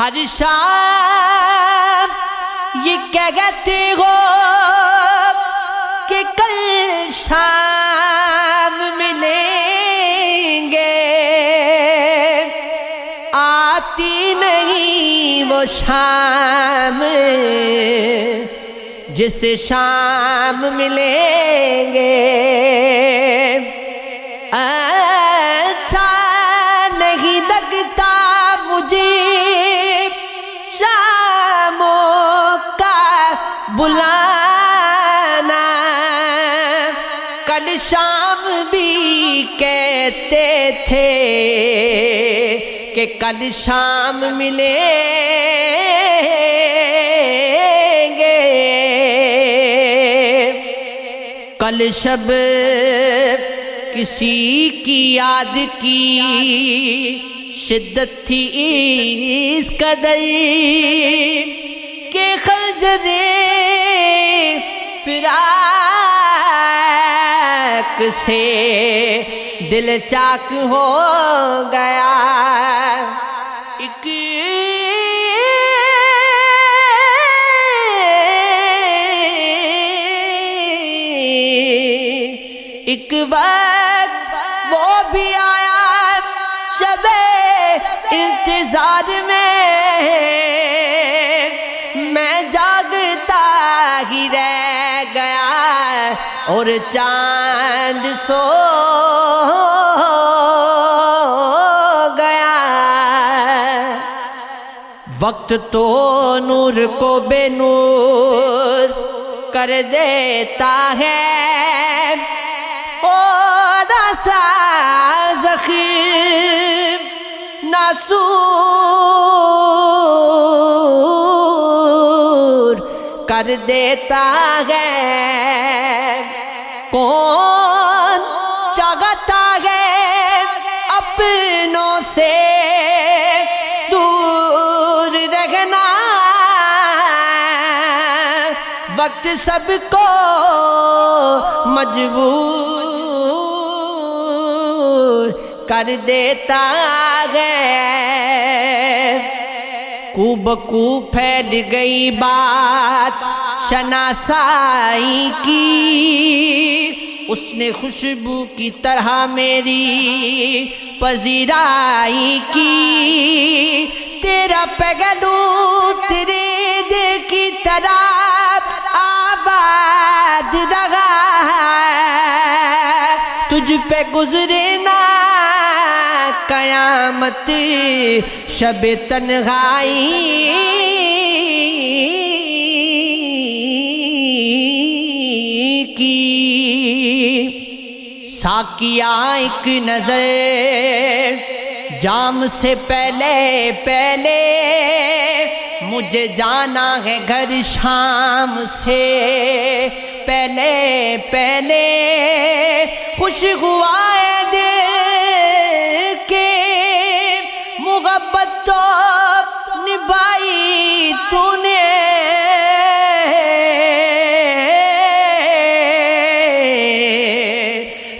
ہر شام یہ کہتے ہو کہ کل شام ملیں گے، آتی نہیں وہ شام جس شام ملیں گے۔ اچھا نہیں لگتا مجھے شاموں کا بلانا، کل شام بھی کہتے تھے کہ کل شام ملیں گے۔ کل شب کسی کی یاد کی شدت تھی اس قدر کہ خنجر فراق سے دل چاک ہو گیا۔ ایک وقت وہ بھی آیا شب انتظار میں، میں جاگتا ہی رہ گیا اور چاند سو گیا۔ وقت تو نور کو بے نور کر دیتا ہے، سا زخم ناسور کر دیتا ہے۔ کون چاہتا ہے اپنوں سے دور رہنا، وقت سب کو مجبور کر دیتا ہے۔ کو بکو پھیل گئی بات شناسائی کی، اس نے خوشبو کی طرح میری پذیرائی کی۔ تیرا پہلو تیرے دل کی طرح آباد رہا، تجھ پہ گزرے نا قیامت شب تنہائی کی۔ ساقیا ایک نظر جام سے پہلے پہلے، مجھے جانا ہے گھر شام سے پہلے پہلے۔ خوش ہوا ہے دل کے محبت تو نبھائی تو نے،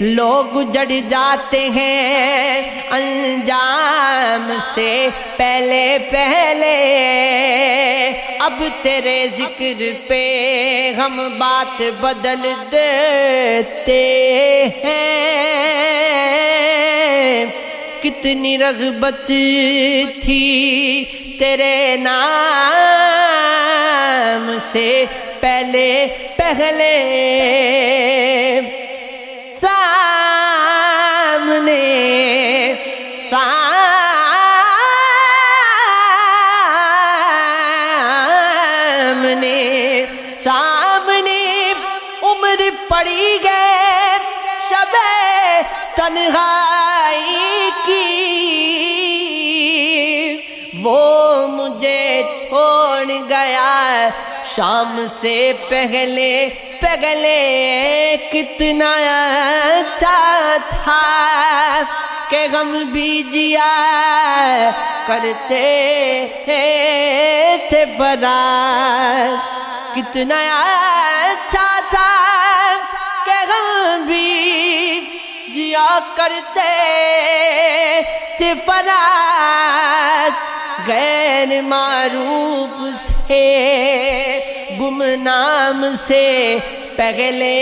لوگ جڑ جاتے ہیں انجام سے پہلے پہلے، اب تیرے ذکر پہ ہم بات بدل دیتے ہیں۔ کتنی رغبت تھی تیرے نام سے پہلے پہلے، سامنے سامنے عمر پڑی گئے شب تنہائی کی، وہ مجھے چھوڑ گیا شام سے پہلے پہلے۔ کتنا اچھا تھا کہ غم بھی جیا کرتے تھے فراز، کتنا اچھا تھا کہ غم بھی جیا کرتے تھے فراز۔ غیر معروف سے گمنام سے پہلے